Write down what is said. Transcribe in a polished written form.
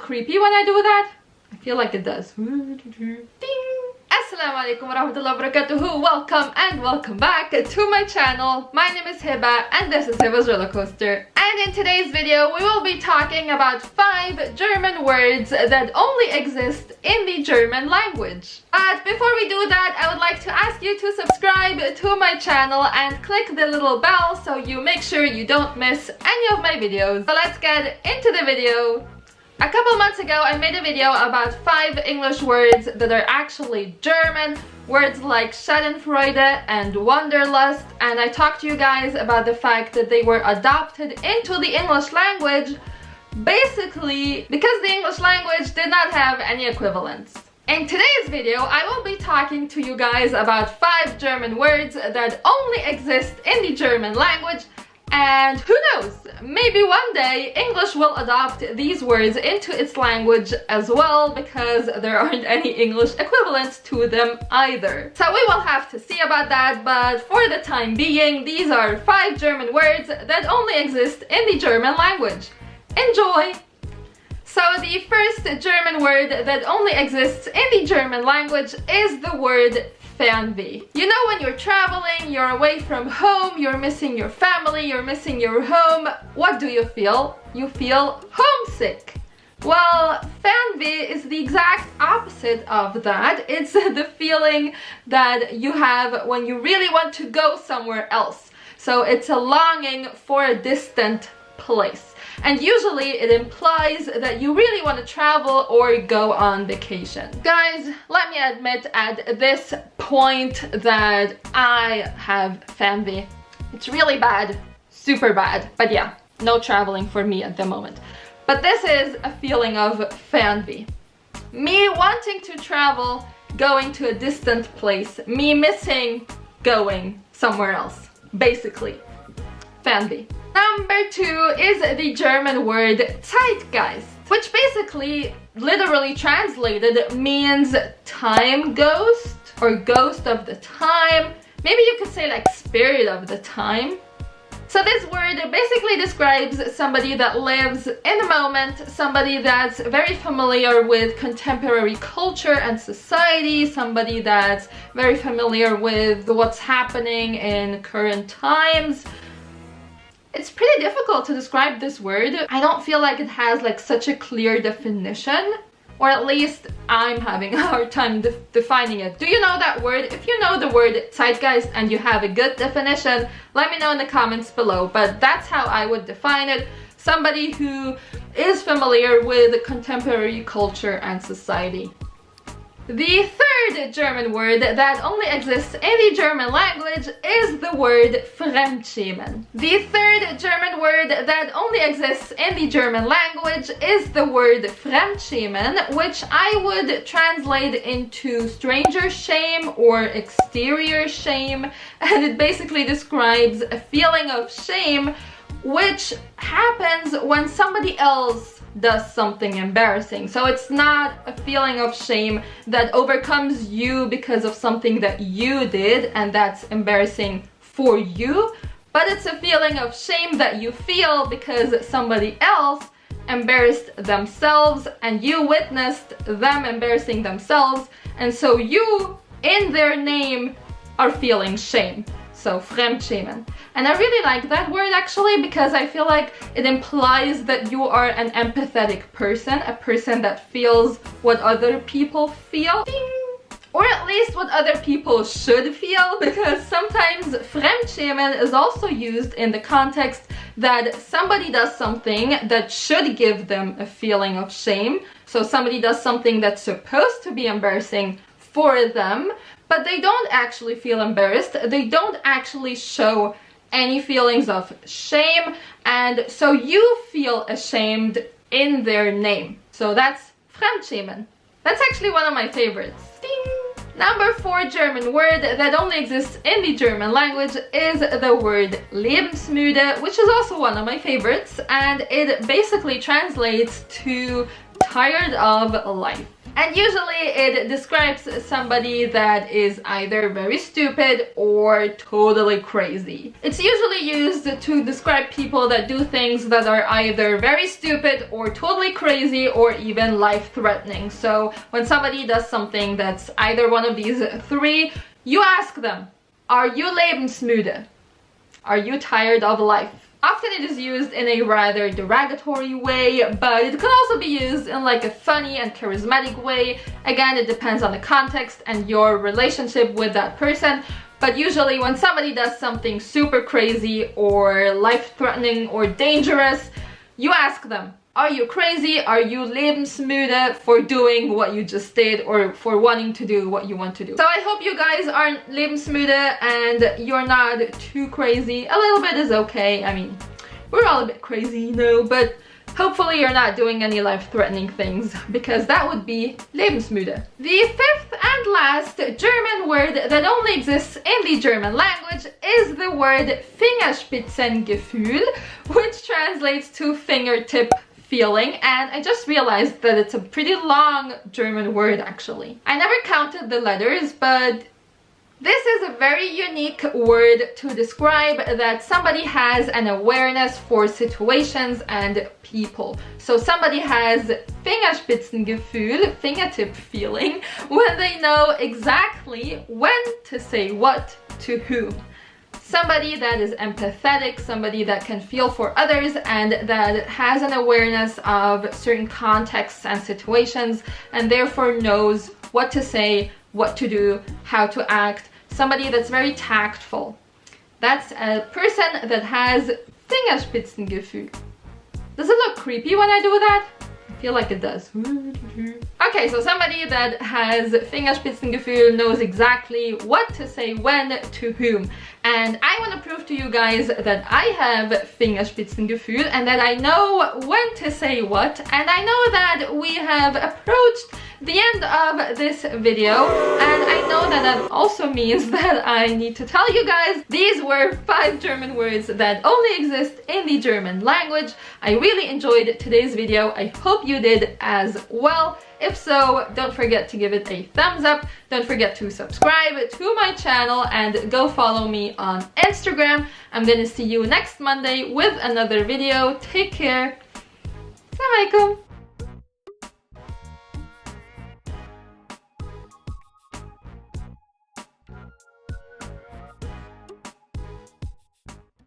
creepy when I do that? I feel like it does. Ding! Assalamu alaikum warahmatullahi wabarakatuh. Welcome and welcome back to my channel. My name is Hebah and this is Hebah's Rollercoaster. And in today's video we will be talking about 5 German words that only exist in the German language. But before we do that, I would like to ask you to subscribe to my channel and click the little bell so you make sure you don't miss any of my videos. So let's get into the video. A couple months ago I made a video about 5 English words that are actually German, words like Schadenfreude and Wanderlust, and I talked to you guys about the fact that they were adopted into the English language basically because the English language did not have any equivalents. In today's video I will be talking to you guys about 5 German words that only exist in the German language. And who knows, maybe one day English will adopt these words into its language as well, because there aren't any English equivalents to them either. So we will have to see about that, but for the time being, these are 5 German words that only exist in the German language. Enjoy! So the first German word that only exists in the German language is the word Fernweh. You know, when you're traveling, you're away from home, you're missing your family, you're missing your home, what do you feel? You feel homesick. Well, Fernweh is the exact opposite of that. It's the feeling that you have when you really want to go somewhere else. So it's a longing for a distant place. And usually it implies that you really want to travel or go on vacation. Guys, let me admit at this point that I have Fernweh. It's really bad, super bad, but yeah, no traveling for me at the moment. But this is a feeling of Fernweh. Me wanting to travel, going to a distant place, me missing going somewhere else, basically. Fernweh. Number 2 is the German word Zeitgeist, which basically, literally translated, means time ghost or ghost of the time. Maybe you could say like spirit of the time. So this word basically describes somebody that lives in the moment, somebody that's very familiar with contemporary culture and society, somebody that's very familiar with what's happening in current times. It's pretty difficult to describe this word. I don't feel like it has like such a clear definition, or at least I'm having a hard time defining it. Do you know that word? If you know the word Zeitgeist and you have a good definition, let me know in the comments below. But that's how I would define it. Somebody who is familiar with contemporary culture and society. The third German word that only exists in the German language is the word fremdschämen. The third German word that only exists in the German language is the word fremdschämen, which I would translate into stranger shame or exterior shame, and it basically describes a feeling of shame which happens when somebody else does something embarrassing. So it's not a feeling of shame that overcomes you because of something that you did and that's embarrassing for you, but it's a feeling of shame that you feel because somebody else embarrassed themselves and you witnessed them embarrassing themselves, and so you, in their name, are feeling shame. So fremdschämen. And I really like that word actually, because I feel like it implies that you are an empathetic person, a person that feels what other people feel. Ding! Or at least what other people should feel, because sometimes fremdschämen is also used in the context that somebody does something that should give them a feeling of shame. So somebody does something that's supposed to be embarrassing for them, but they don't actually feel embarrassed, they don't actually show any feelings of shame, and so you feel ashamed in their name. So that's fremdschämen. That's actually one of my favorites. Ding! Number 4 German word that only exists in the German language is the word lebensmüde, which is also one of my favorites, and it basically translates to tired of life. And usually it describes somebody that is either very stupid or totally crazy. It's usually used to describe people that do things that are either very stupid or totally crazy or even life-threatening. So when somebody does something that's either one of these three, you ask them, are you lebensmüde? Are you tired of life? Often it is used in a rather derogatory way, but it can also be used in like a funny and charismatic way. Again, it depends on the context and your relationship with that person. But usually when somebody does something super crazy or life-threatening or dangerous, you ask them, are you crazy? Are you lebensmüde for doing what you just did or for wanting to do what you want to do? So I hope you guys aren't lebensmüde and you're not too crazy. A little bit is okay. I mean, we're all a bit crazy, you know, but hopefully you're not doing any life-threatening things, because that would be lebensmüde. The fifth and last German word that only exists in the German language is the word Fingerspitzengefühl, which translates to fingertip feeling, and I just realized that it's a pretty long German word actually. I never counted the letters, but this is a very unique word to describe that somebody has an awareness for situations and people. So somebody has Fingerspitzengefühl, fingertip feeling, when they know exactly when to say what to whom. Somebody that is empathetic, somebody that can feel for others and that has an awareness of certain contexts and situations and therefore knows what to say, what to do, how to act. Somebody that's very tactful. That's a person that has Fingerspitzengefühl. Does it look creepy when I do that? I feel like it does. Okay, so somebody that has Fingerspitzengefühl knows exactly what to say when to whom. And I want to prove to you guys that I have Fingerspitzengefühl and that I know when to say what. And I know that we have approached the end of this video, and I know that that also means that I need to tell you guys these were 5 German words that only exist in the German language. I really enjoyed today's video. I hope you did as well. If so, don't forget to give it a thumbs up. Don't forget to subscribe to my channel and go follow me on Instagram. I'm gonna see you next Monday with another video. Take care. Assalamu alaikum.